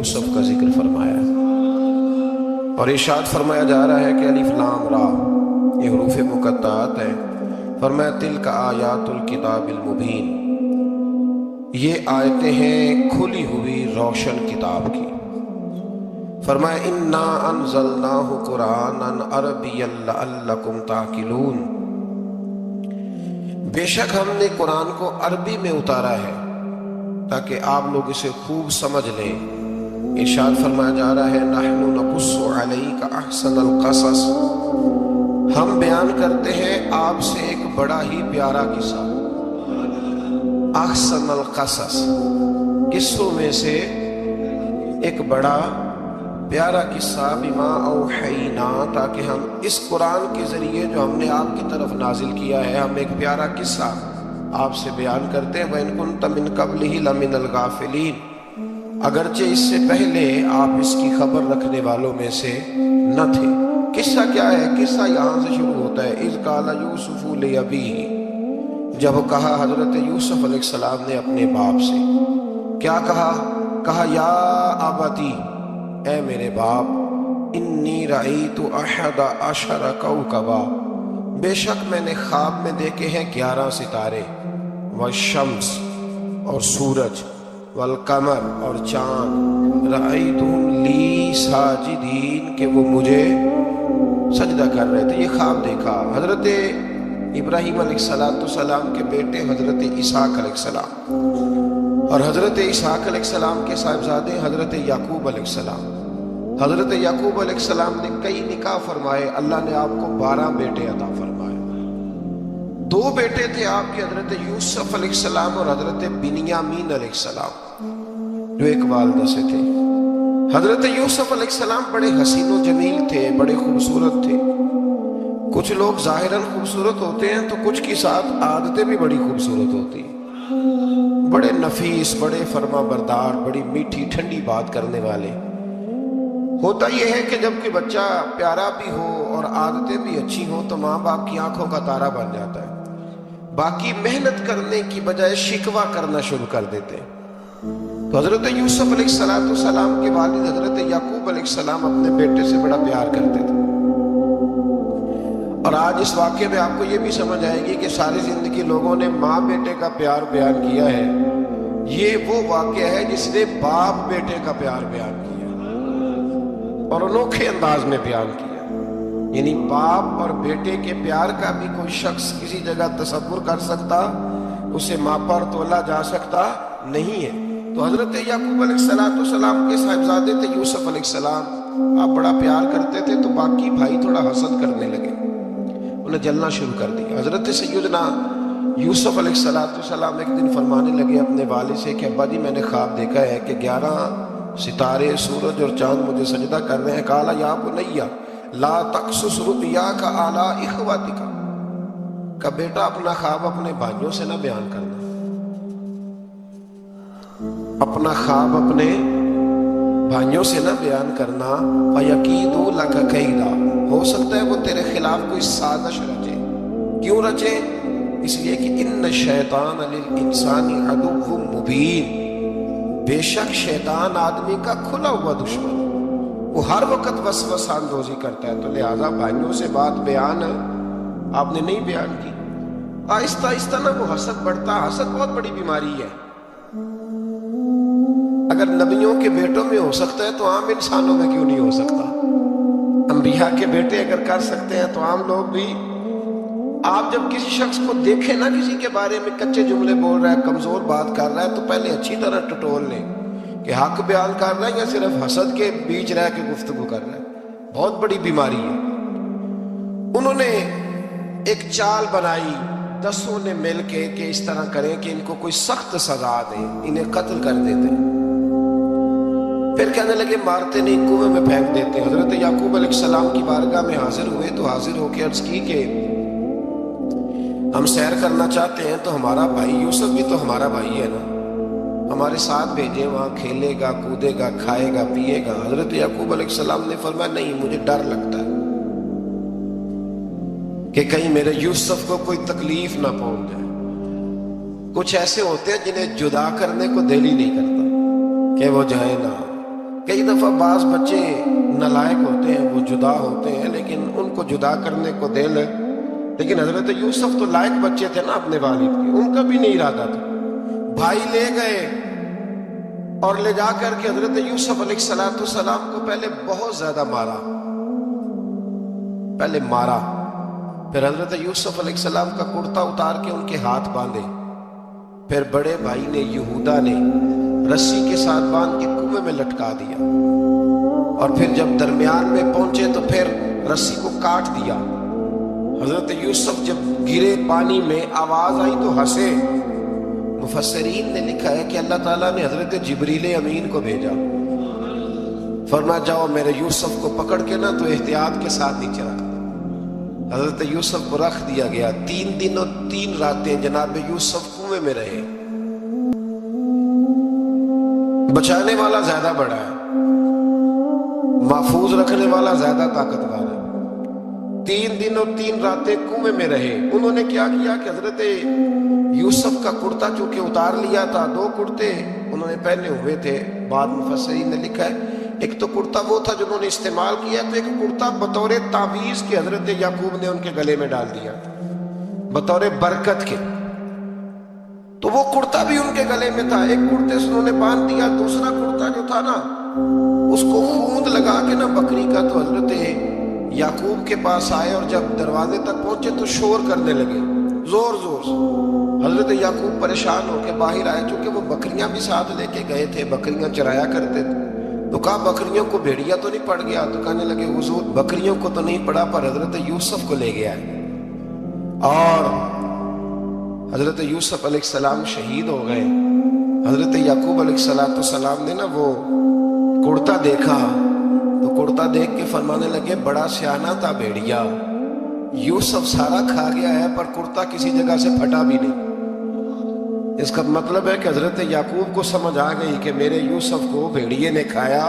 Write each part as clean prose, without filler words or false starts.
یوسف کا ذکر فرمایا اور ارشاد فرمایا جا رہا ہے کہ الف لام را یہ حروف مقطعات ہیں. فرمایا تلک آیات الکتاب المبین، یہ آیتیں ہیں کھلی ہوئی روشن کتاب کی. فرمایا انا انزلناہ قرآنا عربیا لعلکم تعقلون، بے شک ہم نے قرآن کو عربی میں اتارا ہے تاکہ آپ لوگ اسے خوب سمجھ لیں. ارشاد فرمایا جا رہا ہے نحن نقص علیک احسن القصص، ہم بیان کرتے ہیں آپ سے ایک بڑا ہی پیارا قصہ. احسن القصص، قصوں میں سے ایک بڑا پیارا قصہ. بما اوحینا، تاکہ ہم اس قرآن کے ذریعے جو ہم نے آپ کی طرف نازل کیا ہے، ہم ایک پیارا قصہ آپ سے بیان کرتے ہیں. وَإِن كُنتَ مِن قَبْلِهِ لَمِنَ الْغَافِلِينَ، اگرچہ اس سے پہلے آپ اس کی خبر رکھنے والوں میں سے نہ تھے. قصہ کیا ہے؟ قصہ یہاں سے شروع ہوتا ہے. اذ قال یوسف لأبیہ، جب کہا حضرت یوسف علیہ السلام نے اپنے باپ سے. کیا کہا یا ابتی، اے میرے باپ، انی رأیت احد عشر کوکبا، بے شک میں نے خواب میں دیکھے ہیں 11 ستارے. والشمس، اور سورج، والقمر، اور چاند. رأیتہم لی ساجدین، کہ وہ مجھے سجدہ کر رہے تھے. یہ خواب دیکھا. حضرت ابراہیم علیہ السلام کے بیٹے حضرت اسحاق علیہ السلام، اور حضرت اسحاق علیہ السلام کے صاحبزادے حضرت یعقوب علیہ السلام. حضرت یعقوب علیہ السلام نے کئی نکاح فرمائے. اللہ نے آپ کو 12 بیٹے عطا فرمائے. 2 بیٹے تھے آپ کے، حضرت یوسف علیہ السلام اور حضرت بنیامین علیہ السلام، جو ایک والدہ سے تھے. حضرت یوسف علیہ السلام بڑے حسین و جمیل تھے، بڑے خوبصورت تھے. کچھ لوگ ظاہراً خوبصورت ہوتے ہیں تو کچھ کی ساتھ عادتیں بھی بڑی خوبصورت ہوتی ہیں. بڑے نفیس، بڑے فرما بردار، بڑی میٹھی ٹھنڈی بات کرنے والے. ہوتا یہ ہے کہ جب کوئی بچہ پیارا بھی ہو اور عادتیں بھی اچھی ہوں تو ماں باپ کی آنکھوں کا تارا بن جاتا ہے. باقی محنت کرنے کی بجائے شکوہ کرنا شروع کر دیتے ہیں. تو حضرت یوسف علیہ السلام کے والد حضرت یعقوب علیہ السلام اپنے بیٹے سے بڑا پیار کرتے تھے. اور آج اس واقعے میں آپ کو یہ بھی سمجھ آئے گی کہ ساری زندگی لوگوں نے ماں بیٹے کا پیار بیان کیا ہے، یہ وہ واقعہ ہے جس نے باپ بیٹے کا پیار بیان کیا اور انوکھے انداز میں بیان کیا. یعنی باپ اور بیٹے کے پیار کا بھی کوئی شخص کسی جگہ تصور کر سکتا، اسے ماپا اور تولا جا سکتا نہیں ہے. تو حضرت یعقوب علیہ السلام کے صاحبزادے تھے یوسف علیہ السلام، آپ بڑا پیار کرتے تھے تو باقی بھائی تھوڑا حسد کرنے لگے، انہیں جلنا شروع کر دیا. حضرت سیدنا یوسف علیہ السلام ایک دن فرمانے لگے اپنے والد سے کہ ابا جی میں نے خواب دیکھا ہے کہ 11 ستارے، سورج اور چاند مجھے سجدہ کر رہے ہیں. قال یا بنی لا تقصص رؤیاک علی اخوتک، کہ بیٹا اپنا خواب اپنے بھائیوں سے نہ بیان کرنا، اپنا خواب اپنے بھائیوں سے نہ بیان کرنا. فَيَكِيدُوا لَكَ كَيْدًا، ہو سکتا ہے وہ تیرے خلاف کوئی سازش رچے. کیوں رچے؟ اس لیے کہ ان الشیطان للانسان عدو مبین، بے شک شیطان آدمی کا کھلا ہوا دشمن، وہ ہر وقت وسوسہ اندوزی کرتا ہے. تو لہٰذا بھائیوں سے بات بیان آپ نے نہیں بیان کی. آہستہ آہستہ نہ وہ حسد بڑھتا. حسد بہت بڑی بیماری ہے. اگر نبیوں کے بیٹوں میں ہو سکتا ہے تو عام انسانوں میں کیوں نہیں ہو سکتا؟ انبیاء کے بیٹے اگر کر سکتے ہیں تو عام لوگ بھی. آپ جب کسی شخص کو دیکھیں نا کسی کے بارے میں کچے جملے بول رہا ہے، کمزور بات کر رہا ہے، تو پہلے اچھی طرح ٹٹول لیں کہ حق بیان کر رہا ہے یا صرف حسد کے بیچ رہ کے گفتگو کر رہا ہے. بہت بڑی بیماری ہے. انہوں نے ایک چال بنائی 10 نے مل کے کہ اس طرح کریں کہ ان کو کوئی سخت سزا دیں، انہیں قتل کر دیتے. پھر کہنے لگے مارتے نہیں، کنویں میں پھینک دیتے. حضرت یعقوب علیہ السلام کی بارگاہ میں حاضر ہوئے تو حاضر ہو کے عرض کی کہ ہم سیر کرنا چاہتے ہیں تو ہمارا بھائی یوسف بھی تو ہمارا بھائی ہے نا، ہمارے ساتھ بھیجیں، وہاں کھیلے گا، کودے گا، کھائے گا، پیے گا. حضرت یعقوب علیہ السلام نے فرمایا نہیں، مجھے ڈر لگتا ہے کہ کہیں میرے یوسف کو کوئی تکلیف نہ پہنچ جائے. کچھ ایسے ہوتے ہیں جنہیں جدا کرنے کو دل ہی نہیں کرتا کہ وہ جائے نا. کئی دفعہ بعض بچے نالائق ہوتے ہیں، وہ جدا ہوتے ہیں، لیکن ان کو جدا کرنے کو دل ہے۔ لیکن حضرت یوسف تو لائق بچے تھے نا اپنے والد کے، ان کا بھی نہیں ارادہ تھا۔ بھائی لے گئے اور لے جا کر کے حضرت یوسف علیہ السلام کو پہلے بہت زیادہ مارا، پھر حضرت یوسف علیہ السلام کا کرتا اتار کے ان کے ہاتھ باندھے، پھر بڑے بھائی نے یہودا نے رسی کے ساتھ باندھ کے کنویں میں لٹکا دیا، اور پھر جب درمیان میں پہنچے تو پھر رسی کو کاٹ دیا۔ حضرت یوسف جب گرے پانی میں آواز آئی تو ہنسے۔ مفسرین نے لکھا ہے کہ اللہ تعالیٰ نے حضرت جبریل امین کو بھیجا، فرمایا جاؤ میرے یوسف کو پکڑ کے نا تو احتیاط کے ساتھ نیچے رکھ۔ حضرت یوسف کو رکھ دیا گیا۔ 3 دن اور 3 راتیں جناب یوسف کنویں میں رہے۔ بچانے والا زیادہ بڑا ہے، محفوظ رکھنے والا زیادہ طاقتور ہے۔ 3 دن اور 3 راتیں کنویں میں رہے۔ انہوں نے کیا کیا کہ حضرت یوسف کا کرتا چونکہ اتار لیا تھا، 2 کرتے انہوں نے پہنے ہوئے تھے۔ بعد مفسرین نے لکھا ہے ایک تو کرتا وہ تھا جو انہوں نے استعمال کیا، تو ایک کرتا بطور تعویذ کے حضرت یعقوب نے ان کے گلے میں ڈال دیا بطور برکت کے، تو وہ کرتا بھی ان کے گلے میں تھا۔ ایک کرتے سے انہوں نے باندھ دیا، دوسرا کرتا جو تھا نا اس کو خوند لگا کے نا بکری کا، تو حضرت یعقوب کے پاس آئے اور جب دروازے تک پہنچے تو شور کرنے لگے زور زور سے۔ حضرت یعقوب پریشان ہو کے باہر آئے، چونکہ وہ بکریاں بھی ساتھ لے کے گئے تھے، بکریاں چرایا کرتے تھے، تو کہا بکریوں کو بھیڑیا تو نہیں پڑ گیا؟ تو کہنے لگے حضور بکریوں کو تو نہیں پڑا، پر حضرت یوسف کو لے گیا ہے۔ اور حضرت یوسف علیہ السلام شہید ہو گئے۔ حضرت یعقوب علیہ السلام نے نا وہ کرتا دیکھا تو کرتا دیکھ کے فرمانے لگے بڑا سیانہ تھا بھیڑیا، یوسف سارا کھا گیا ہے پر کرتا کسی جگہ سے پھٹا بھی نہیں۔ اس کا مطلب ہے کہ حضرت یعقوب کو سمجھ آ گئی کہ میرے یوسف کو بھیڑیے نے کھایا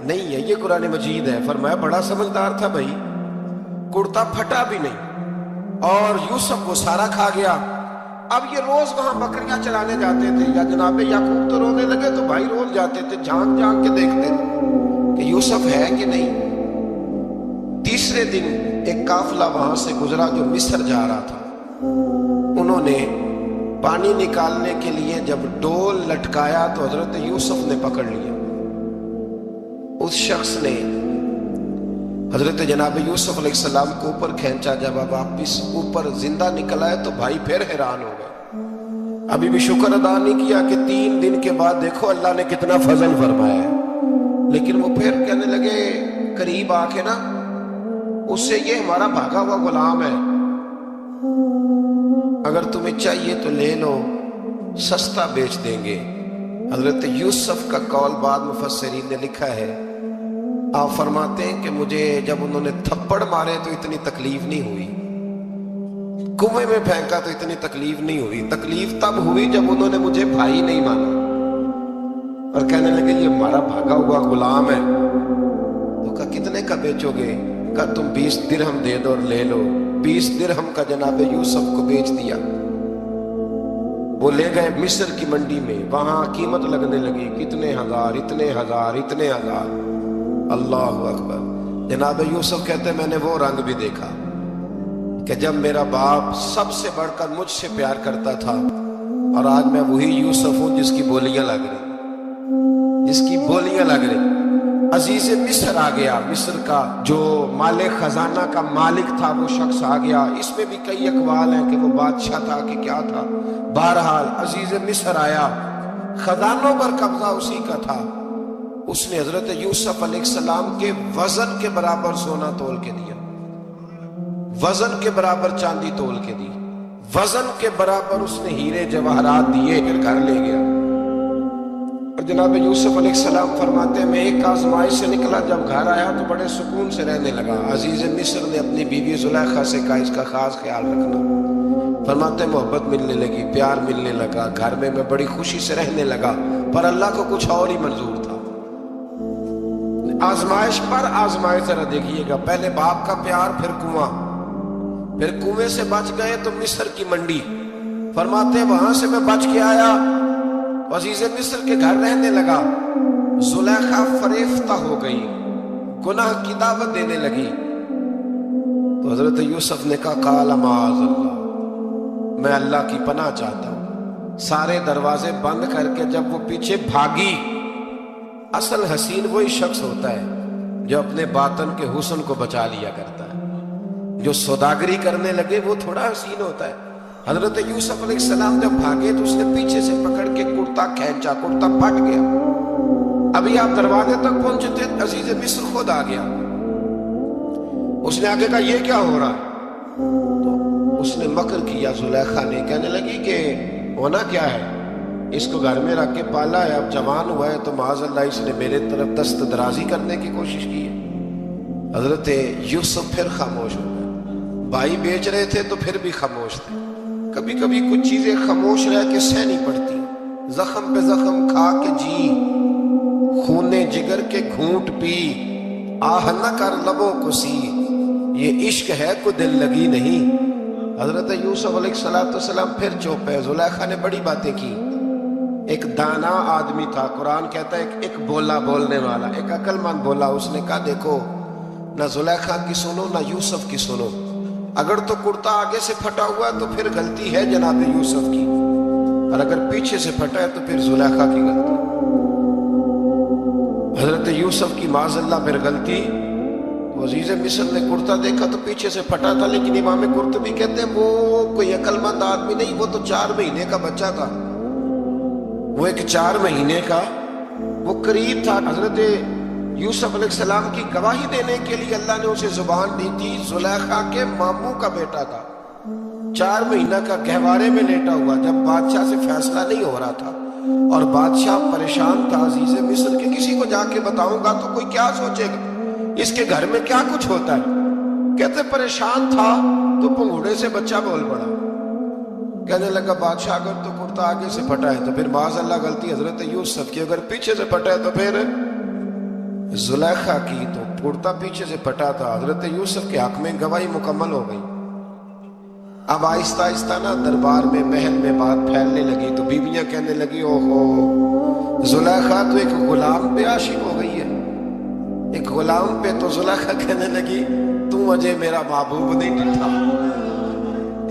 نہیں ہے۔ یہ قرآن مجید ہے۔ فرمایا بڑا سمجھدار تھا بھائی، کرتا پھٹا بھی نہیں اور یوسف کو سارا کھا گیا۔ اب یہ روز وہاں بکریاں چرانے جاتے تھے، یا جناب یعقوب تو رونے لگے تو بھائی روز جاتے تھے، جھانک جھانک کے دیکھتے تھے کہ یوسف ہے کہ نہیں۔ تیسرے دن ایک قافلہ وہاں سے گزرا جو مصر جا رہا تھا، انہوں نے پانی نکالنے کے لیے جب ڈول لٹکایا تو حضرت یوسف نے پکڑ لیا۔ اس شخص نے حضرت جناب یوسف علیہ السلام کو اوپر کھینچا، جب اب واپس اوپر زندہ نکل آئے تو بھائی پھر حیران ہو گئے، ابھی بھی شکر ادا نہیں کیا کہ 3 دن کے بعد دیکھو اللہ نے کتنا فضل فرمایا ہے۔ لیکن وہ پھر کہنے لگے قریب آ کے نا اس سے، یہ ہمارا بھاگا ہوا غلام ہے، اگر تمہیں چاہیے تو لے لو، سستا بیچ دیں گے۔ حضرت یوسف کا قول بعد مفسرین نے لکھا ہے، آپ فرماتے ہیں کہ مجھے جب انہوں نے تھپڑ مارے تو اتنی تکلیف نہیں ہوئی، کنویں میں پھینکا تو اتنی تکلیف نہیں ہوئی، تکلیف تب ہوئی جب انہوں نے مجھے بھائی نہیں مانا اور کہنے لگے یہ ہمارا بھاگا ہوا غلام ہے۔ تو کہا کتنے کا بیچو گے؟ کہا تم 20 درہم دے دو اور لے لو۔ 20 درہم کا جناب یوسف کو بیچ دیا۔ وہ لے گئے مصر کی منڈی میں، وہاں قیمت لگنے لگی، کتنے ہزار، اتنے ہزار، اتنے ہزار۔ اللہ اکبر۔ جناب یوسف کہتے ہیں میں نے وہ رنگ بھی دیکھا کہ جب میرا باپ سب سے بڑھ کر مجھ سے پیار کرتا تھا، اور آج میں وہی یوسف ہوں جس کی بولیاں لگ رہی، عزیز مصر آ گیا۔ مصر کا جو مالک خزانہ کا مالک تھا وہ شخص آ گیا۔ اس میں بھی کئی اقوال ہیں کہ وہ بادشاہ تھا کہ کیا تھا، بہرحال عزیز مصر آیا، خزانوں پر قبضہ اسی کا تھا۔ اس نے حضرت یوسف علیہ السلام کے وزن کے برابر سونا تول کے دیا، وزن کے برابر چاندی تول کے دی، وزن کے برابر اس نے ہیرے جواہرات دیے، پھر گھر لے گیا۔ اور جناب یوسف علیہ السلام فرماتے ہیں میں ایک آزمائش سے نکلا، جب گھر آیا تو بڑے سکون سے رہنے لگا۔ عزیز مصر نے اپنی بیوی زلیخا سے کہا اس کا خاص خیال رکھنا۔ فرماتے ہیں محبت ملنے لگی، پیار ملنے لگا، گھر میں بڑی خوشی سے رہنے لگا، پر اللہ کو کچھ اور ہی منظور تھا۔ آزمائش پر آزمائش ذرا دیکھیے گا، پہلے باپ کا پیار، پھر کنواں، پھر کنویں سے بچ گئے تو مصر کی منڈی۔ فرماتے ہیں وہاں سے میں بچ کے آیا، عزیز مصر کے گھر رہنے لگا۔ زلیخا فریفتہ ہو گئی، گناہ کی دعوت دینے لگی، تو حضرت یوسف نے کہا قال معاذ اللہ، میں اللہ کی پناہ چاہتا ہوں۔ سارے دروازے بند کر کے جب وہ پیچھے بھاگی، اصل حسین وہی شخص ہوتا ہے جو اپنے باطن کے حسن کو بچا لیا کرتا ہے۔ جو سوداگری کرنے لگے وہ تھوڑا حسین ہوتا ہے۔ حضرت یوسف علیہ السلام جب بھاگے تو اس نے پیچھے سے پکڑ کے کرتا کھینچا، کرتا پھٹ گیا۔ ابھی آپ دروازے تک پہنچے تھے، عزیز مصر خود آ گیا۔ اس نے آگے کہا یہ کیا ہو رہا؟ تو اس نے مکر کیا، زلیخا نے، کہنے لگی کہ ہونا کیا ہے، اس کو گھر میں رکھ کے پالا ہے، اب جوان ہوا ہے تو معاذ اللہ اس نے میرے طرف دست درازی کرنے کی کوشش کی ہے۔ حضرت یوسف پھر خاموش ہو گئے۔ بھائی بیچ رہے تھے تو پھر بھی خاموش تھے۔ کبھی کبھی کچھ چیزیں خاموش رہ کے سہنی پڑتی، زخم پہ زخم کھا کے جی، خون جگر کے گھونٹ پی، آہ نہ کر لبوں کو سی، یہ عشق ہے کو دل لگی نہیں۔ حضرت یوسف علیہ السلام پھر چپ ہے۔ زلیخا نے بڑی باتیں کی۔ ایک دانا آدمی تھا، قرآن کہتا ہے ایک بولا بولنے والا، ایک عقل مند بولا۔ اس نے کہا دیکھو، نہ زلیخا کی سنو نہ یوسف کی سنو، اگر تو کرتا آگے سے پھٹا ہوا ہے تو پھر غلطی ہے جناب یوسف کی، اور اگر پیچھے سے پھٹا ہے تو پھر زلیخا کی غلطی۔ حضرت یوسف کی معاذ اللہ پھر غلطی۔ تو عزیز مصر نے کرتا دیکھا تو پیچھے سے پھٹا تھا، لیکن امام قرطبی کہتے ہیں وہ کوئی عقل مند آدمی نہیں، وہ تو 4 مہینے کا بچہ تھا، وہ ایک 4 مہینے کا، وہ قریب تھا۔ حضرت یوسف علیہ السلام کی گواہی دینے کے لیے اللہ نے اسے زبان دی تھی۔ زلیخا کے ماموں کا بیٹا تھا، 4 مہینہ کا گہوارے میں لیٹا ہوا، جب بادشاہ سے فیصلہ نہیں ہو رہا تھا اور بادشاہ پریشان تھا عزیز مصر کے کسی کو جا کے بتاؤں گا تو کوئی کیا سوچے گا، اس کے گھر میں کیا کچھ ہوتا ہے۔ کہتے پریشان تھا تو پنگوڑے سے بچہ بول پڑا، کہنے لگا بادشاہ اگر تو کرتا آگے سے پھٹا ہے تو پھر معاذ اللہ غلطی حضرت یوسف کی، اگر پیچھے سے پھٹا ہے تو پھر زلیخا کی۔ تو کرتا پیچھے سے پھٹا تھا، حضرت یوسف کے حق میں گواہی مکمل ہو گئی۔ اب آہستہ آہستہ نا دربار میں محل میں بات پھیلنے لگی، تو بیویاں کہنے لگی اوہو زلیخا تو ایک غلام پہ عاشق ہو گئی ہے، ایک غلام پہ۔ تو زلیخا کہنے لگی تم مجھے میرا محبوب نہیں ڈٹھا۔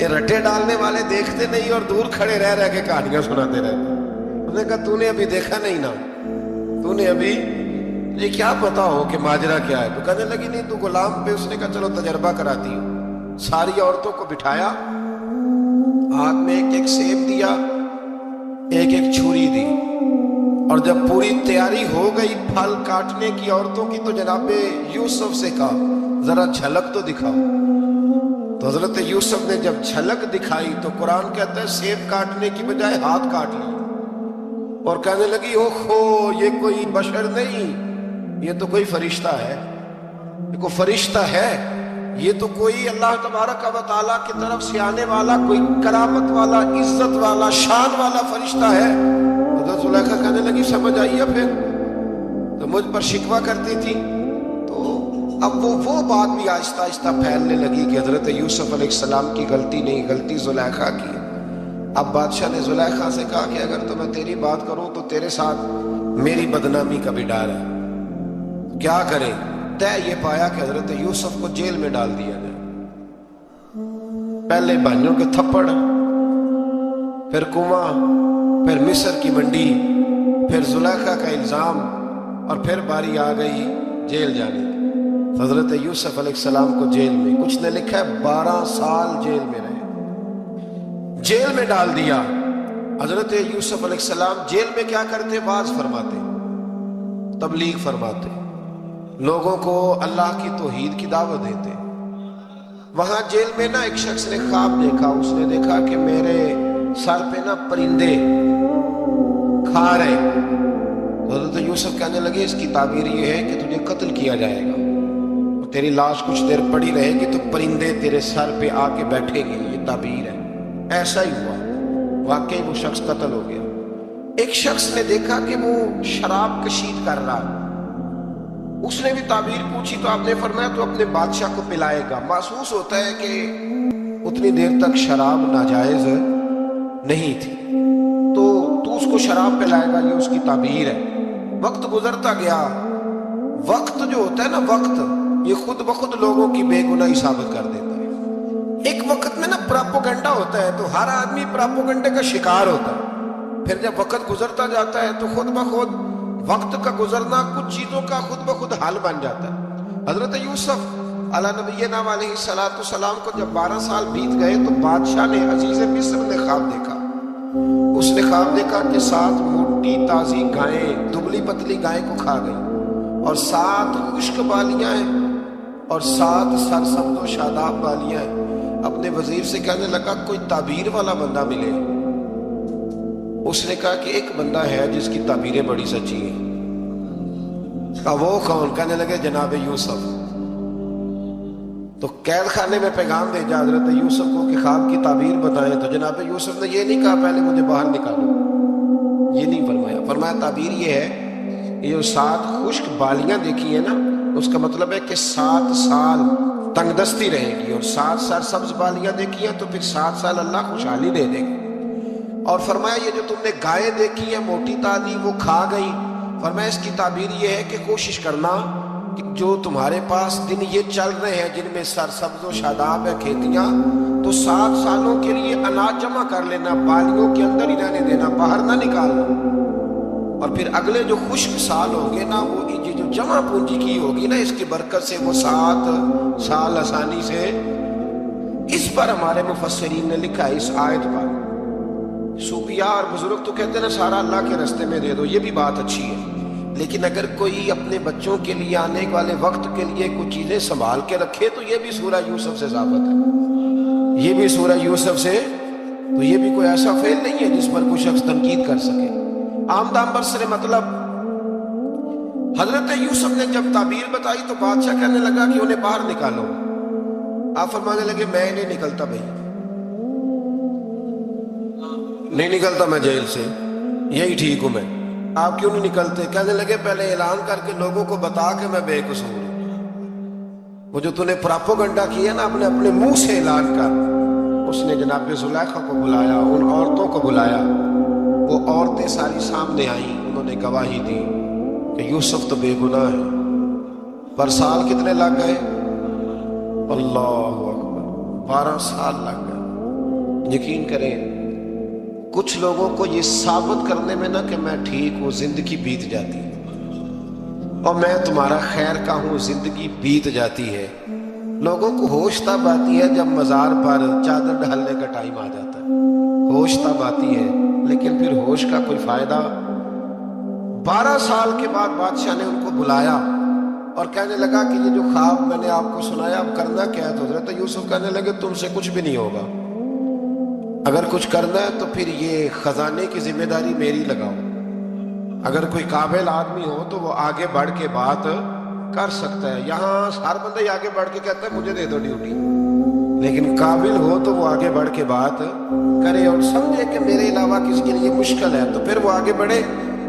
یہ رٹے ڈالنے والے دیکھتے نہیں اور دور کھڑے رہ رہ کے کہانیاں سناتے رہتے۔ انہوں نے کہا تو نے ابھی دیکھا نہیں نا، تو نے ابھی یہ کیا پتا ہو کہ ماجرا کیا ہے؟ تو کہنے لگی نہیں تو غلام پہ۔ اس نے کہا چلو تجربہ کراتی ہوں۔ ساری عورتوں کو بٹھایا، ہاتھ میں ایک ایک سیب دیا، ایک ایک چھری دی، اور جب پوری تیاری ہو گئی پھل کاٹنے کی عورتوں کی تو جناب یوسف سے کہا ذرا جھلک تو دکھاؤ۔ تو حضرت یوسف نے جب جھلک دکھائی تو قرآن کہتا ہے سیب کاٹنے کی بجائے ہاتھ کاٹ لی، اور کہنے لگی اوہو یہ کوئی بشر نہیں، یہ تو کوئی فرشتہ ہے، یہ کوئی فرشتہ ہے، یہ تو کوئی اللہ تبارک و تعالیٰ کی طرف سے آنے والا کوئی کرامت والا، عزت والا، شان والا فرشتہ ہے۔ حضرت زلیخا کہنے لگی سمجھ آئیے پھر تو مجھ پر شکوہ کرتی تھی۔ تو اب وہ بات بھی آہستہ آہستہ پھیلنے لگی کہ حضرت یوسف علیہ السلام کی غلطی نہیں، غلطی زلیخا کی۔ اب بادشاہ نے زلیخا سے کہا کہ اگر تو میں تیری بات کروں تو تیرے ساتھ میری بدنامی کا بھی ڈر ہے، کیا کرے؟ طے یہ پایا کہ حضرت یوسف کو جیل میں ڈال دیا جائے۔ پہلے بھائیوں کے تھپڑ، پھر کنواں، پھر مصر کی منڈی، پھر زلیخا کا الزام، اور پھر باری آ گئی جیل جانے کی۔ حضرت یوسف علیہ السلام کو جیل میں، کچھ نے لکھا ہے 12 سال جیل میں رہے، جیل میں ڈال دیا۔ حضرت یوسف علیہ السلام جیل میں کیا کرتے؟ واعظ فرماتے، تبلیغ فرماتے، لوگوں کو اللہ کی توحید کی دعوت دیتے۔ وہاں جیل میں نا ایک شخص نے خواب دیکھا، اس نے دیکھا کہ میرے سر پہ نا پرندے کھا رہے۔ حضرت یوسف کہنے لگے اس کی تعبیر یہ ہے کہ تجھے قتل کیا جائے گا، تیری لاش کچھ دیر پڑی رہے گی تو پرندے تیرے سر پہ آ کے بیٹھے گے، یہ تعبیر ہے۔ ایسا ہی ہوا، واقعی وہ شخص قتل ہو گیا۔ ایک شخص نے دیکھا کہ وہ شراب کشید کر رہا ہے، اس نے بھی تعبیر پوچھی تو آپ نے فرمایا تو اپنے بادشاہ کو پلائے گا۔ محسوس ہوتا ہے کہ اتنی دیر تک شراب ناجائز نہیں تھی، تو اس کو شراب پلائے گا، یہ اس کی تعبیر ہے۔ وقت گزرتا گیا. وقت جو ہوتا ہے نا، وقت یہ خود بخود لوگوں کی بے گناہی ثابت کر دیتا ہے. ایک وقت میں نا پراپوگنڈا ہوتا ہے تو ہر آدمی پراپوگنڈے کا شکار ہوتا ہے. پھر جب وقت گزرتا جاتا ہے تو خود بخود وقت کا گزرنا کچھ چیزوں کا خود بخود حل بن جاتا ہے. حضرت یوسف علیہ نبینا علیہ السلام کو جب 12 سال بیت گئے تو بادشاہ نے، عزیز مصر نے خواب دیکھا. اس نے خواب دیکھا کہ 7 موٹی تازی گائیں دبلی پتلی گائیں کو کھا گئی، اور 7 خشک بالیاں ہیں اور 7 سرسبز و شاداب بالیاں ہیں. اپنے وزیر سے کہنے لگا کوئی تعبیر والا بندہ ملے. اس نے کہا کہ ایک بندہ ہے جس کی تعبیریں بڑی سچی ہیں. وہ کون؟ کہنے لگے جناب یوسف. تو قید خانے میں پیغام بھیجا حضرت یوسف کو کہ خواب کی تعبیر بتائیں. تو جناب یوسف نے یہ نہیں کہا پہلے مجھے باہر نکالو، یہ نہیں فرمایا. فرمایا تعبیر یہ ہے، یہ 7 خشک بالیاں دیکھی ہیں نا، اس کا مطلب ہے کہ 7 سال تنگ دستی رہے گی، اور 7 سرسبز بالیاں دیکھی ہیں تو پھر 7 سال اللہ خوشحالی دے دے گی. اور فرمایا یہ جو تم نے گائیں دیکھی ہیں موٹی تازی وہ کھا گئی. فرمایا اس کی تعبیر یہ ہے کہ کوشش کرنا کہ جو تمہارے پاس دن یہ چل رہے ہیں جن میں سرسبز و شاداب ہے کھیتیاں، تو 7 سالوں کے لیے اناج جمع کر لینا، بالیوں کے اندر ہی رہنے دینا، باہر نہ نکالنا. اور پھر اگلے جو خشک سال ہوں گے نا، وہ یہ جو جمع پونجی کی ہوگی نا، اس کی برکت سے وہ 7 سال آسانی سے. اس پر ہمارے مفسرین نے لکھا ہے اس آیت پر. صوفیاء اور بزرگ تو کہتے ہیں نا سارا اللہ کے راستے میں دے دو، یہ بھی بات اچھی ہے، لیکن اگر کوئی اپنے بچوں کے لیے آنے والے وقت کے لیے کچھ چیزیں سنبھال کے رکھے تو یہ بھی سورہ یوسف سے ثابت ہے. یہ بھی سورہ یوسف سے، تو یہ بھی کوئی ایسا فعل نہیں ہے جس پر کوئی شخص تنقید کر سکے. عام دام برسر مطلب حضرت یوسف نے جب تعبیر بتائی تو بادشاہ کہنے لگا کہ انہیں باہر نکالو. آپ فرمانے لگے میں نہیں نکلتا بھائی، نہیں نکلتا میں جیل سے، یہی ٹھیک ہوں میں. آپ کیوں نہیں نکلتے؟ کہنے لگے پہلے اعلان کر کے لوگوں کو بتا کہ میں بے قصور ہوں. وہ جو تو نے پراپوگنڈا کیا نا اپنے منہ سے اعلان کر. اس نے جناب زلیخا کو بلایا، ان عورتوں کو بلایا. وہ عورتیں ساری سامنے آئیں، انہوں نے گواہی دی کہ یوسف تو بے گناہ ہے. پر سال کتنے لگ گئے؟ اللہ اکبر، 12 سال لگ گئے. یقین کریں کچھ لوگوں کو یہ ثابت کرنے میں نا کہ میں ٹھیک ہوں زندگی بیت جاتی ہے، اور میں تمہارا خیر کا ہوں زندگی بیت جاتی ہے. لوگوں کو ہوش تب آتی ہے جب مزار پر چادر ڈالنے کا ٹائم آ جاتا ہے. ہوش تب آتی ہے، لیکن پھر ہوش کا کوئی فائدہ. 12 سال کے بعد بادشاہ نے ان کو بلایا اور کہنے لگا کہ یہ جو خواب میں نے آپ کو سنایا اب کرنا کیا ہے؟ تو حضرت یوسف کہنے لگے تم سے کچھ بھی نہیں ہوگا. اگر کچھ کرنا ہے تو پھر یہ خزانے کی ذمہ داری میری لگاؤ. اگر کوئی قابل آدمی ہو تو وہ آگے بڑھ کے بات کر سکتا ہے. یہاں ہر بندہ ہی آگے بڑھ کے کہتا ہے مجھے دے دو ڈیوٹی، لیکن قابل ہو تو وہ آگے بڑھ کے بات کرے اور سمجھے کہ میرے علاوہ کسی کے لیے مشکل ہے تو پھر وہ آگے بڑھے.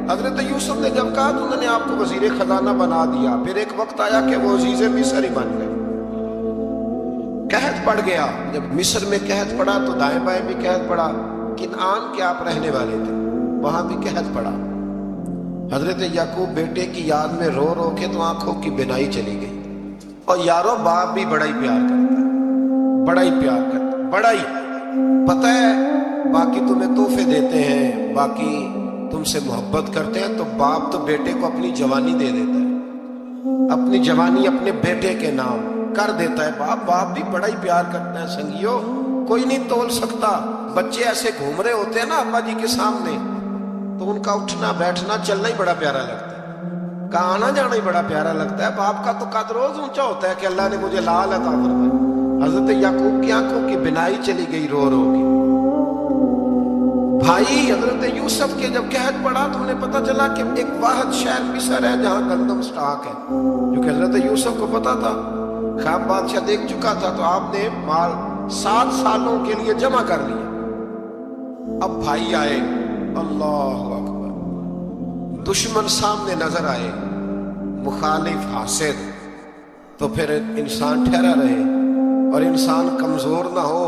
حضرت یوسف نے جب کہا تو انہوں نے آپ کو وزیر خزانہ بنا دیا. پھر ایک وقت آیا کہ وہ عزیز مصر ہی بن گئے. قحط پڑ گیا. جب مصر میں قحط پڑا تو دائیں بائیں بھی قحط پڑا. کنعان کے آپ رہنے والے تھے، وہاں بھی قحط پڑا. حضرت یعقوب بیٹے کی یاد میں رو رو کے تو آنکھوں کی بینائی چلی گئی. اور یارو باپ بھی بڑا ہی پیار کرتا ہے، بڑا ہی پیار کرتا ہے، بڑا ہی. پتہ ہے باقی تمہیں تحفے دیتے ہیں، باقی تم سے محبت کرتے ہیں، تو باپ تو بیٹے کو اپنی جوانی دے دیتا ہے، اپنی جوانی اپنے بیٹے کے نام کر دیتا ہے. باپ بھی بڑا ہی پیار کرتا ہے. سنگیو کوئی نہیں تول سکتا. بچے ایسے گھوم رہے ہوتے ہیں نا ابا جی کے سامنے، تو ان کا اٹھنا بیٹھنا چلنا ہی بڑا پیارا لگتا ہے، کا آنا جانا ہی بڑا پیارا لگتا ہے. باپ کا تو قد روز اونچا ہوتا ہے کہ اللہ نے مجھے لال عطا فرمایا. حضرت یعقوب کی آنکھوں کی بینائی چلی گئی رو رو کے. بھائی حضرت یوسف کے جب قحط پڑا تو انہیں پتا چلا کہ ایک واحد شہر مصر ہے جہاں گندم سٹاک ہے، جو کہ حضرت یوسف کو پتا تھا. خواب بادشاہ دیکھ چکا تھا تو آپ نے مال 7 سالوں کے لیے جمع کر لیا. اب بھائی آئے، اللہ اکبر، دشمن سامنے نظر آئے، مخالف حاسد، تو پھر انسان ٹھہرا رہے اور انسان کمزور نہ ہو،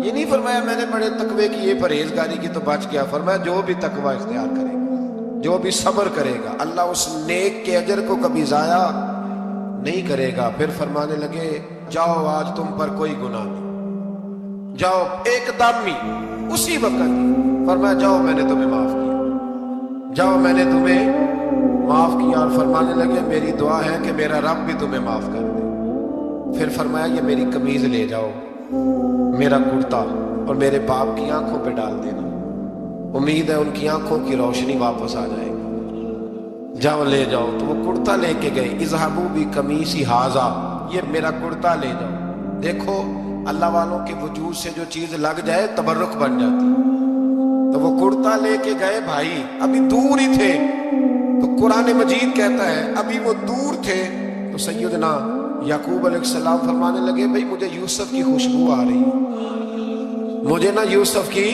یہ نہیں فرمایا میں نے بڑے تقوی کی یہ پرہیزگاری کی تو بچ گیا، فرمایا جو بھی تقوی اختیار کرے گا، جو بھی صبر کرے گا، اللہ اس نیک کے اجر کو کبھی ضائع نہیں کرے گا۔ پھر فرمانے لگے جاؤ آج تم پر کوئی گناہ نہیں، جاؤ ایک دم ہی اسی وقت ہی فرمایا جاؤ میں نے تمہیں معاف کیا، جاؤ میں نے تمہیں معاف کیا۔ اور فرمانے لگے میری دعا ہے کہ میرا رب بھی تمہیں معاف کر دے۔ پھر فرمایا یہ میری قمیض لے جاؤ، میرا کرتا، اور میرے باپ کی آنکھوں پہ ڈال دینا، امید ہے ان کی آنکھوں کی روشنی واپس آ جائے گی، جاؤ لے جاؤ۔ تو وہ کرتا لے کے گئے، اذهبوا بقمیصی ھذا، یہ میرا کرتا لے جاؤ۔ دیکھو اللہ والوں کے وجود سے جو چیز لگ جائے تبرک بن جاتی۔ تو وہ کرتا لے کے گئے، بھائی ابھی دور ہی تھے، تو قرآن مجید کہتا ہے ابھی وہ دور تھے تو سیدنا یعقوب علیہ السلام فرمانے لگے بھئی مجھے یوسف کی خوشبو آ رہی ہے، مجھے نا یوسف کی،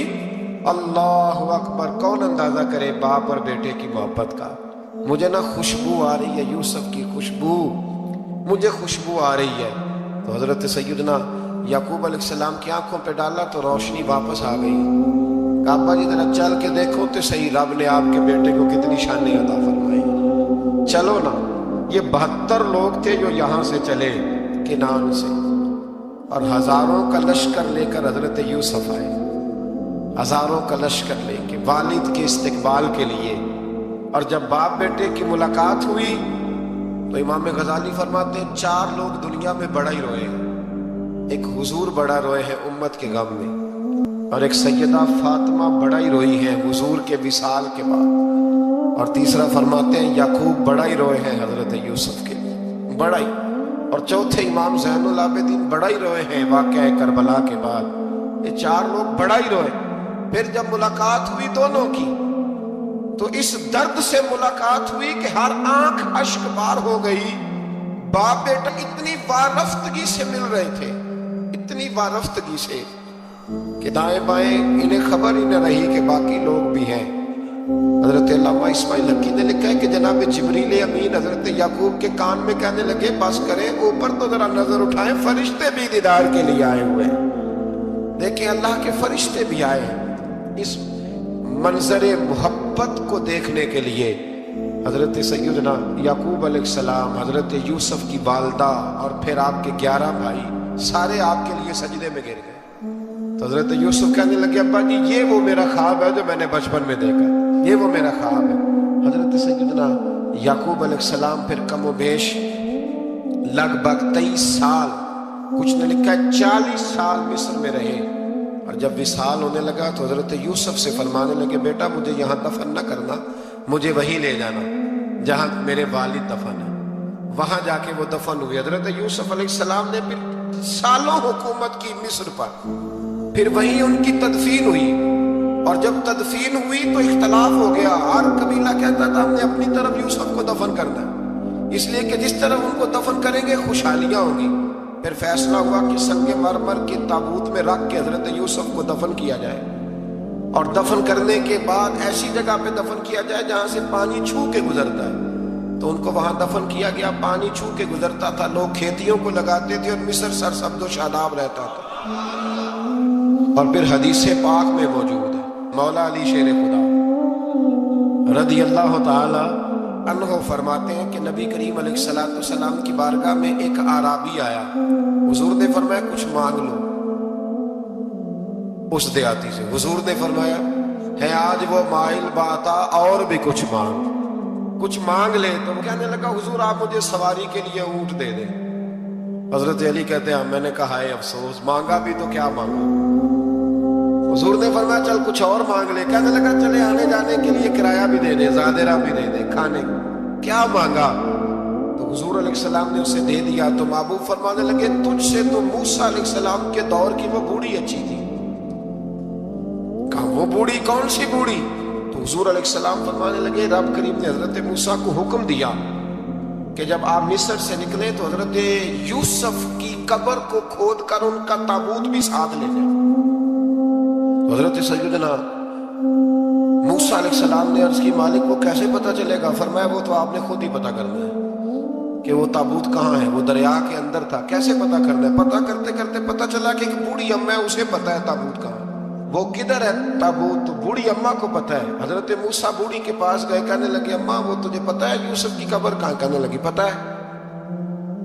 اللہ اکبر، کون اندازہ کرے باپ اور بیٹے کی محبت کا، مجھے نا خوشبو آ رہی ہے، یوسف کی خوشبو، مجھے خوشبو آ رہی ہے۔ تو حضرت سیدنا یعقوب علیہ السلام کی آنکھوں پہ ڈالا تو روشنی واپس آ گئی۔ کہا ابا جی ذرا چل کے دیکھو تو صحیح رب نے آپ کے بیٹے کو کتنی شان عطا فرمائی، چلو نا۔ یہ 72 لوگ تھے جو یہاں سے چلے کنعان سے، اور ہزاروں کا لشکر لے کر حضرت یوسف آئے، ہزاروں کا لشکر لے کے والد کے استقبال کے لیے۔ اور جب باپ بیٹے کی ملاقات ہوئی تو امام غزالی فرماتے ہیں 4 لوگ دنیا میں بڑا ہی روئے ہیں، ایک حضور بڑا روئے ہیں امت کے غم میں، اور ایک سیدہ فاطمہ بڑا ہی روئی ہیں حضور کے وصال کے بعد، اور تیسرا فرماتے ہیں یعقوب بڑا ہی روئے ہیں حضرت یوسف کے لیے، بڑا ہی، اور چوتھے امام زین العابدین بڑا ہی روئے ہیں واقعہ کربلا کے بعد۔ یہ 4 لوگ بڑا ہی روئے۔ پھر جب ملاقات ہوئی دونوں کی تو اس درد سے ملاقات ہوئی کہ ہر آنکھ اشک بار ہو گئی، باپ بیٹا اتنی وارفتگی سے مل رہے تھے، اتنی وارفتگی سے کہ دائیں بائیں انہیں خبر ہی نہ رہی کہ باقی لوگ بھی ہیں۔ حضرت علامہ اسماعیل حقی نے لکھا ہے کہ جناب جبریل امین حضرت یعقوب کے کان میں کہنے لگے بس کریں، اوپر تو ذرا نظر اٹھائیں، فرشتے بھی دیدار کے لیے آئے ہوئے ہیں، دیکھیں اللہ کے فرشتے بھی آئے ہیں اس منظر محبت کو دیکھنے کے لیے۔ حضرت سیدنا یعقوب علیہ السلام، حضرت یوسف کی والدہ، اور پھر آپ کے 11 بھائی سارے آپ کے لیے سجدے میں گر گئے۔ تو حضرت یوسف کہنے لگے ابا جی یہ وہ میرا خواب ہے جو میں نے بچپن میں دیکھا، یہ وہ میرا خواب ہے۔ حضرت سیدنا یعقوب علیہ السلام پھر کم و بیش لگ بھگ 23 سال، کچھ نے لکھا ہے 40 سال مصر میں رہے، اور جب وصال ہونے لگا تو حضرت یوسف سے فرمانے لگے بیٹا مجھے یہاں دفن نہ کرنا، مجھے وہیں لے جانا جہاں میرے والد دفن ہے، وہاں جا کے وہ دفن ہوئے۔ حضرت یوسف علیہ السلام نے پھر سالوں حکومت کی مصر پر، پھر وہیں ان کی تدفین ہوئی، اور جب تدفین ہوئی تو اختلاف ہو گیا، ہر قبیلہ کہتا تھا ہم نے اپنی طرف یوسف کو دفن کرنا ہے، اس لیے کہ جس طرح ان کو دفن کریں گے خوشحالیاں ہوں گی۔ پھر فیصلہ ہوا کہ سنگ مرمر کے تابوت میں رکھ کے حضرت یوسف کو دفن کیا جائے، اور دفن کرنے کے بعد ایسی جگہ پہ دفن کیا جائے جہاں سے پانی چھو کے گزرتا ہے، تو ان کو وہاں دفن کیا گیا، پانی چھو کے گزرتا تھا، لوگ کھیتیوں کو لگاتے تھے اور مصر سرسبز و شاداب رہتا تھا۔ اور پھر حدیث پاک میں موجود ہے، مولا علی شیر خدا رضی اللہ تعالی عنہ فرماتے ہیں کہ نبی کریم علیہ السلام کی بارگاہ میں ایک اعرابی آیا، حضور نے فرمایا کچھ مانگ لو اس دیہاتی سے۔ حضور نے فرمایا ہے آج وہ مائل باتا، اور بھی کچھ مانگ لے۔ تو وہ کہنے لگا حضور آپ مجھے سواری کے لیے اونٹ دے دیں۔ حضرت علی کہتے ہیں میں نے کہا ہے افسوس، مانگا بھی تو کیا مانگا۔ حضور نے فرمایا چل کچھ اور مانگ لے۔ کہنے لگا چلے آنے جانے کے لیے کرایہ بھی دے دے، زادرہ بھی دے دے، کھانے کیا مانگا؟ تو حضور علیہ السلام نے اسے دے دیا۔ تو محبوب فرمانے لگے تجھ سے تو موسیٰ علیہ السلام کے دور کی وہ بوڑھی اچھی تھی۔ کہا وہ بوڑھی کون سی بوڑھی؟ تو حضور علیہ السلام فرمانے لگے رب کریم نے حضرت موسیٰ کو حکم دیا کہ جب آپ مصر سے نکلے تو حضرت یوسف کی قبر کو کھود کر ان کا تابوت بھی ساتھ لے جائے۔ حضرت سیدنا موسیٰ علیہ السلام نے عرض کی مالک وہ کیسے پتہ چلے گا؟ فرمایا وہ تو آپ نے خود ہی پتہ کرنا ہے کہ وہ تابوت کہاں ہے، وہ دریا کے اندر تھا، کیسے پتہ کرنا ہے؟ پتہ کرتے کرتے پتہ چلا کہ ایک بوڑھی اماں ہے، اسے پتہ ہے تابوت کہاں ہے، وہ کدھر ہے تابوت، تو بوڑھی اماں کو پتہ ہے۔ حضرت موسیٰ بوڑھی کے پاس گئے، کہنے لگے اماں وہ تجھے پتہ ہے یوسف کی قبر کہاں؟ کہنے لگی پتہ ہے۔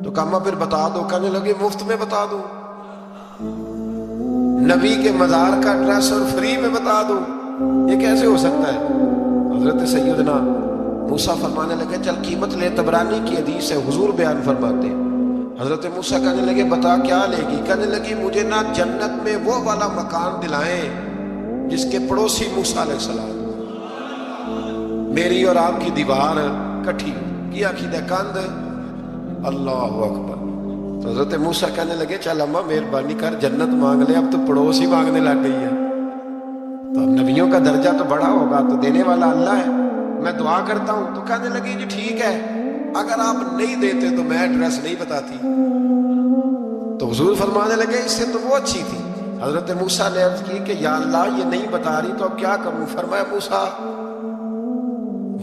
تو کہا اماں پھر بتا دو، کہنے لگے مفت میں بتا دوں، نبی کے مزار کا ایڈریس اور فری میں بتا دوں، یہ کیسے ہو سکتا ہے؟ حضرت سیدنا موسیٰ فرمانے لگے چل قیمت لے، طبرانی کی حدیث ہے، حضور بیان فرماتے ہیں۔ حضرت موسیٰ کہنے لگے بتا کیا لے گی؟ کہنے لگی مجھے نہ جنت میں وہ والا مکان دلائیں جس کے پڑوسی موسیٰ علیہ السلام، میری اور آپ کی دیوار کٹھی کی عقیدہ کند، اللہ اکبر۔ تو حضرت موسیٰ کہنے لگے چل اماں مہربانی کر جنت مانگ لے، اب تو پڑوسی مانگنے لگ گئی ہے، تو اب نبیوں کا درجہ تو بڑا ہوگا، تو دینے والا اللہ ہے، میں دعا کرتا ہوں۔ تو کہنے لگی جی ٹھیک ہے، اگر آپ نہیں دیتے تو میں ایڈریس نہیں بتاتی۔ تو حضور فرمانے لگے اس سے تو وہ اچھی تھی۔ حضرت موسیٰ نے عرض کی کہ یا اللہ یہ نہیں بتا رہی تو اب کیا کروں؟ فرمایا موسیٰ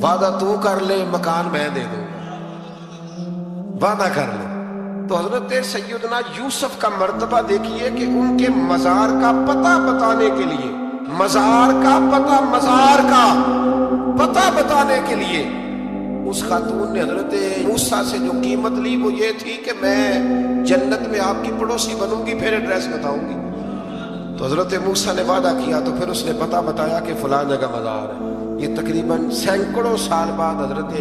وعدہ تو کر لے، مکان میں دے دوں گا، وعدہ کر لے۔ تو حضرت سیدنا یوسف کا مرتبہ دیکھیے کہ ان کے مزار کا پتہ بتانے کے لیے، مزار کا پتہ، مزار کا پتہ بتانے کے لیے اس خاتون نے حضرت موسیٰ سے جو قیمت لی وہ یہ تھی کہ میں جنت میں آپ کی پڑوسی بنوں گی پھر ایڈریس بتاؤں گی۔ تو حضرت موسیٰ نے وعدہ کیا تو پھر اس نے پتہ بتایا کہ فلاں جگہ مزار ہے۔ یہ تقریباً سینکڑوں سال بعد حضرت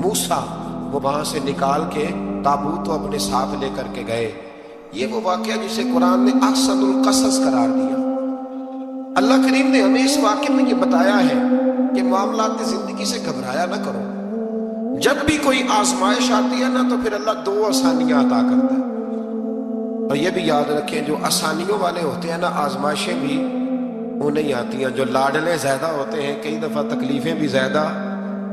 موسیٰ وہ وہاں سے نکال کے تابوت اپنے ساتھ لے کر کے گئے۔ یہ وہ واقعہ جسے قرآن نے احسن القصص قرار دیا۔ اللہ کریم نے ہمیں اس واقعے میں یہ بتایا ہے کہ معاملات زندگی سے گھبرایا نہ کرو، جب بھی کوئی آزمائش آتی ہے نا تو پھر اللہ دو آسانیاں عطا کرتا ہے، اور یہ بھی یاد رکھیں جو آسانیوں والے ہوتے ہیں نا آزمائشیں بھی انہیں آتی ہیں، جو لاڈلے زیادہ ہوتے ہیں کئی دفعہ تکلیفیں بھی زیادہ۔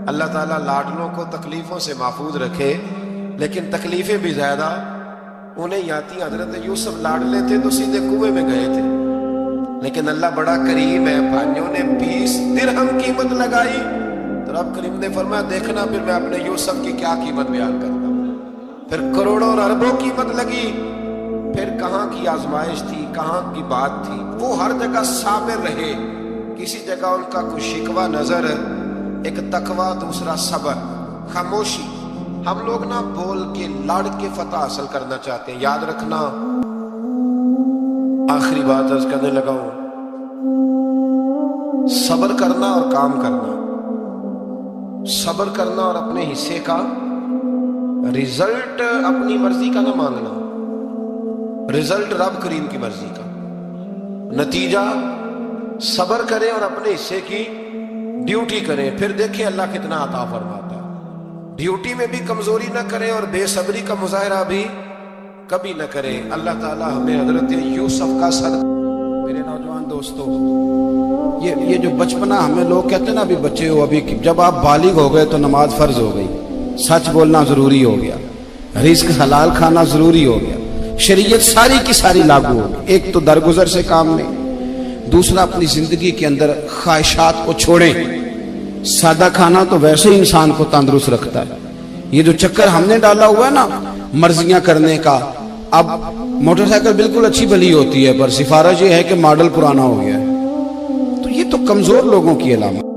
اللہ تعالیٰ لاڈلوں کو تکلیفوں سے محفوظ رکھے، لیکن تکلیفیں بھی زیادہ انہیں آتی ہیں۔ حضرت یوسف لاڈلے تھے تو سیدھے کنویں میں گئے تھے، لیکن اللہ بڑا کریم ہے، بھائیوں نے 20 درہم قیمت لگائی تو رب کریم نے فرمایا دیکھنا پھر میں اپنے یوسف کی کیا قیمت بیان کرتا ہوں۔ پھر کروڑوں اور اربوں قیمت لگی، پھر کہاں کی آزمائش تھی، کہاں کی بات تھی، وہ ہر جگہ صابر رہے، کسی جگہ ان کا کوئی شکوہ نظر، ایک تقوی، دوسرا صبر، خاموشی۔ ہم لوگ نہ بول کے لڑ کے فتح حاصل کرنا چاہتے ہیں، یاد رکھنا۔ آخری بات عرض کرنے لگا ہوں، صبر کرنا اور کام کرنا، صبر کرنا اور اپنے حصے کا رزلٹ اپنی مرضی کا نہ مانگنا، رزلٹ رب کریم کی مرضی کا، نتیجہ صبر کریں اور اپنے حصے کی ڈیوٹی کریں، پھر دیکھیں اللہ کتنا عطا فرماتا ہے۔ ڈیوٹی میں بھی کمزوری نہ کریں اور بے صبری کا مظاہرہ بھی کبھی نہ کریں۔ اللہ تعالی ہمیں حضرت یوسف کا صدقہ۔ میرے نوجوان دوستو، یہ جو بچپنا ہمیں لوگ کہتے ہیں نا ابھی بچے ہو، ابھی جب آپ بالغ ہو گئے تو نماز فرض ہو گئی، سچ بولنا ضروری ہو گیا، رزق حلال کھانا ضروری ہو گیا، شریعت ساری کی ساری لاگو ہو گئی۔ ایک تو درگزر سے کام لیں، دوسرا اپنی زندگی کے اندر خواہشات کو چھوڑیں۔ سادہ کھانا تو ویسے ہی انسان کو تندرست رکھتا ہے، یہ جو چکر ہم نے ڈالا ہوا ہے نا مرضیاں کرنے کا، اب موٹر سائیکل بالکل اچھی بھلی ہوتی ہے پر سفارش یہ ہے کہ ماڈل پرانا ہو گیا ہے، تو یہ تو کمزور لوگوں کی علامت۔